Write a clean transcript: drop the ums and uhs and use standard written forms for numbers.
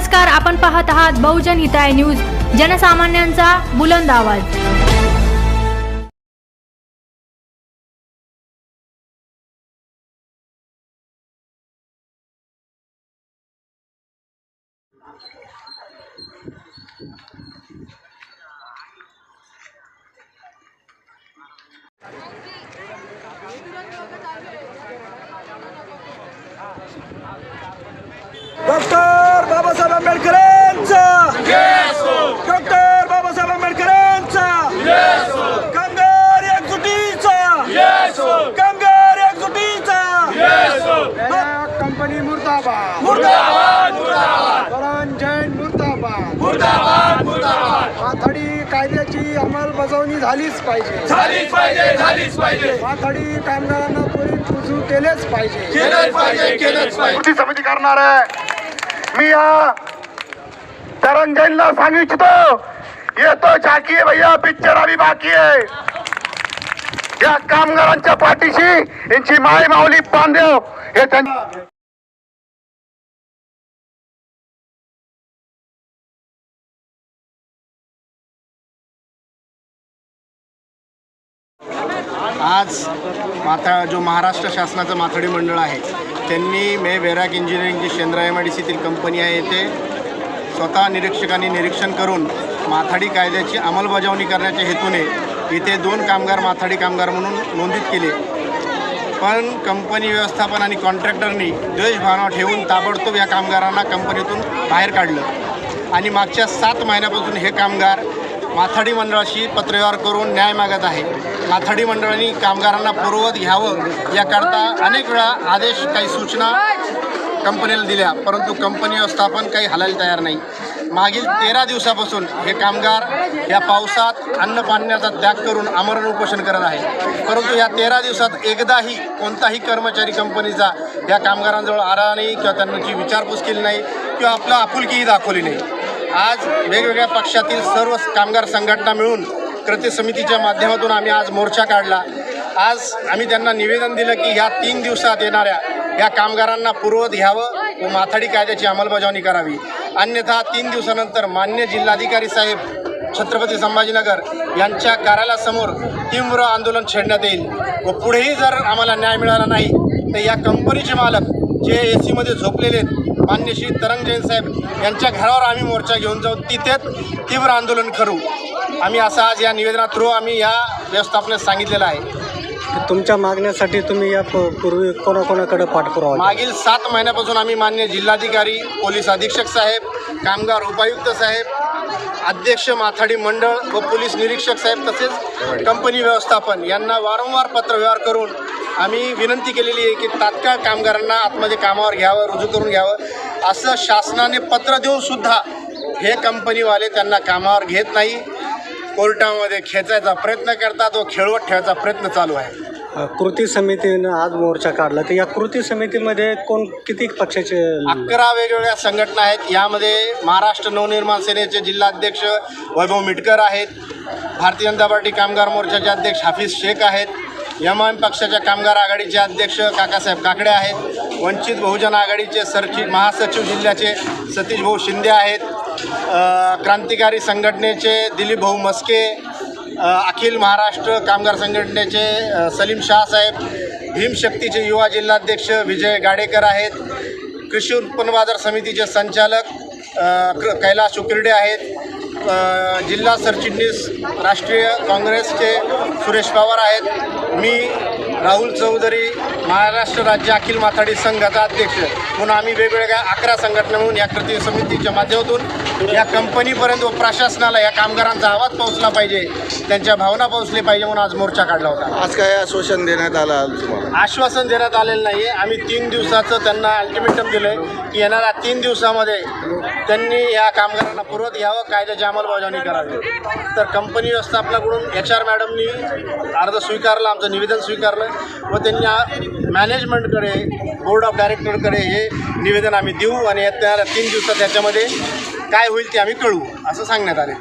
नमस्कार, आपण पाहत आहात बहुजन हिताय न्यूज, जनसामान्यांचा बुलंद आवाज। डॉक्टर बाबासाहेब आंबेडकरांचा डॉक्टर बाबासाहेब आंबेडकरांचा कामगार एकजुटीचा कामगार एकजुटीचा कंपनी मुर्दाबाद मुर्दाबाद मुर्दाबाद करण जैन मुर्दाबाद मुर्दाबाद मुर्दाबाद माथाडी कायद्याची अंमलबजावणी झालीच पाहिजे झालीच पाहिजे माथाडी कामगारांना त्वरित रुजू केलेच पाहिजे केलंच पाहिजे कृती समिती करणार आहे। मी या करण जैनला सांगू इच्छितो, ये तो झाकी है भैया, पिक्चर अभी बाकी है। या कामगारांच्या पाठीशी यांची माय माऊली बांधव हे त्यांना आज जो महाराष्ट्र शासनाचं माथाडी मंडळ आहे त्यांनी मे वैराग इंजिनिअरिंगची शेंद्रा MIDCतील कंपनी आहे येथे स्वतः निरीक्षकांनी निरीक्षण करून माथाडी कायद्याची अंमलबजावणी करण्याच्या हेतूने इथे 2 कामगार माथाडी कामगार म्हणून नोंदीत केले, पण कंपनी व्यवस्थापन आणि कॉन्ट्रॅक्टरनी द्वेषभावना ठेवून ताबडतोब या कामगारांना कंपनीतून बाहेर काढलं आणि मागच्या 7 महिन्यापासून हे कामगार माथाडी मंडळाशी पत्रव्यवहार करून न्याय मागत आहे। माथाडी मंडळाने कामगारांना पूर्ववत घ्यावं याकरता अनेक वेळा आदेश, काही सूचना कंपनीला दिल्या, परंतु कंपनी व्यवस्थापन काही हालायला तयार नाही। मागील 13 दिवसापासून हे कामगार या पावसात अन्न पाण्याचा त्याग करून आमरण उपोषण करत आहे, परंतु या 13 दिवसात एकदाही कोणताही कर्मचारी कंपनीचा या कामगारांजवळ आला नाही किंवा त्यांची विचारपूस केली नाही किंवा आपलं आपुलकीही दाखवली नाही। आज वेगवेगळ्या पक्षातील सर्व कामगार संघटना मिळून कृती समितीच्या माध्यमातून आम्ही आज मोर्चा काढला। आज आम्ही त्यांना निवेदन दिलं की ह्या 3 दिवसात येणाऱ्या या कामगारांना पूर्ववत घ्यावं व माथाडी कायद्याची अंमलबजावणी करावी, अन्यथा 3 दिवसानंतर मान्य जिल्हाधिकारी साहेब छत्रपती संभाजीनगर यांच्या कार्यालयासमोर तीव्र आंदोलन छेडण्यात येईल व पुढेही जर आम्हाला न्याय मिळाला नाही तर या कंपनीचे मालक जे AC मध्ये झोपलेले आहेत मान्य श्री करण जैन साहेब यांच्या घरावर आम्ही मोर्चा घेऊन जाऊ, तिथेच तीव्र आंदोलन करू। आम्ही असं आज या निवेदना थ्रू आम्ही या व्यवस्थापनास सांगितलेलं आहे। तुमच्या मागण्यासाठी तुम्ही या पूर्वी कोणाकोणाकडे पाठपुरावा मागील 7 महिन्यापासून आम्ही मान्य जिल्हाधिकारी, पोलीस अधीक्षक साहेब, कामगार उपायुक्त साहेब, अध्यक्ष माथाडी मंडळ व पोलीस निरीक्षक साहेब तसेच कंपनी व्यवस्थापन यांना वारंवार पत्रव्यवहार करून आम्ही विनंती केलेली आहे की तात्काळ कामगारांना आतमध्ये कामावर घ्यावं, रुजू करून घ्यावं। असं शासनाने पत्र देऊनसुद्धा हे कंपनीवाले त्यांना कामावर घेत नाही, कोर्टामध्ये खेचायचा प्रयत्न करतात व खेळवत ठेवायचा प्रयत्न चालू आहे। कृती समितीनं आज मोर्चा काढला, तर या कृती समितीमध्ये किती पक्षाचे 11 वेगवेगळ्या संघटना आहेत। यामध्ये महाराष्ट्र नवनिर्माण सेनेचे जिल्हाध्यक्ष वैभव मिटकर आहेत, भारतीय जनता पार्टी कामगार मोर्चाचे अध्यक्ष हाफिज शेख आहेत, MIM पक्षाच्या कामगार आघाडीचे अध्यक्ष काकासाहेब काकडे आहेत, वंचित बहुजन आघाडीचे महासचिव जिल्ह्याचे सतीश भाऊ शिंदे आहेत, क्रांतिकारी संघटनेचे दिलीप भाऊ मस्के, अखिल महाराष्ट्र कामगार संघटनेचे सलीम शाहसाहेब, भीमशक्तीचे युवा जिल्हाध्यक्ष विजय गाडेकर आहेत, कृषी उत्पन्न बाजार समितीचे संचालक कैलास उकिरडे आहेत, जिल्हा सरचिटणीस राष्ट्रीय काँग्रेसचे सुरेश पवार आहेत, मी राहुल चौधरी महाराष्ट्र राज्य अखिल माथाडी संघाचा अध्यक्ष म्हणून आम्ही वेगवेगळ्या 11 संघटना म्हणून या कृती समितीच्या माध्यमातून या कंपनीपर्यंत व प्रशासनाला या कामगारांचा आवाज पोहोचला पाहिजे, त्यांच्या भावना पोहोचले पाहिजे म्हणून आज मोर्चा काढला होता। आज काय आश्वासन देण्यात आलं तुम्हाला? आश्वासन देण्यात आलेलं नाही आहे। आम्ही 3 दिवसाचं त्यांना अल्टिमेटम दिलं आहे की येणाऱ्या 3 दिवसामध्ये त्यांनी या कामगारांना पूर्वत घ्यावं, कायद्याची अंमलबजावणी करावी। तर कंपनी व्यवस्थापनाकडून HR मॅडमनी अर्ज स्वीकारलं, आमचं निवेदन स्वीकारलं व त्यांनी मॅनेजमेंटकडे, बोर्ड ऑफ डायरेक्टरकडे हे निवेदन आम्ही देऊ आणि येत्या 3 दिवसात त्याच्यामध्ये काय होईल ते आम्ही कळवू असं सांगण्यात आले।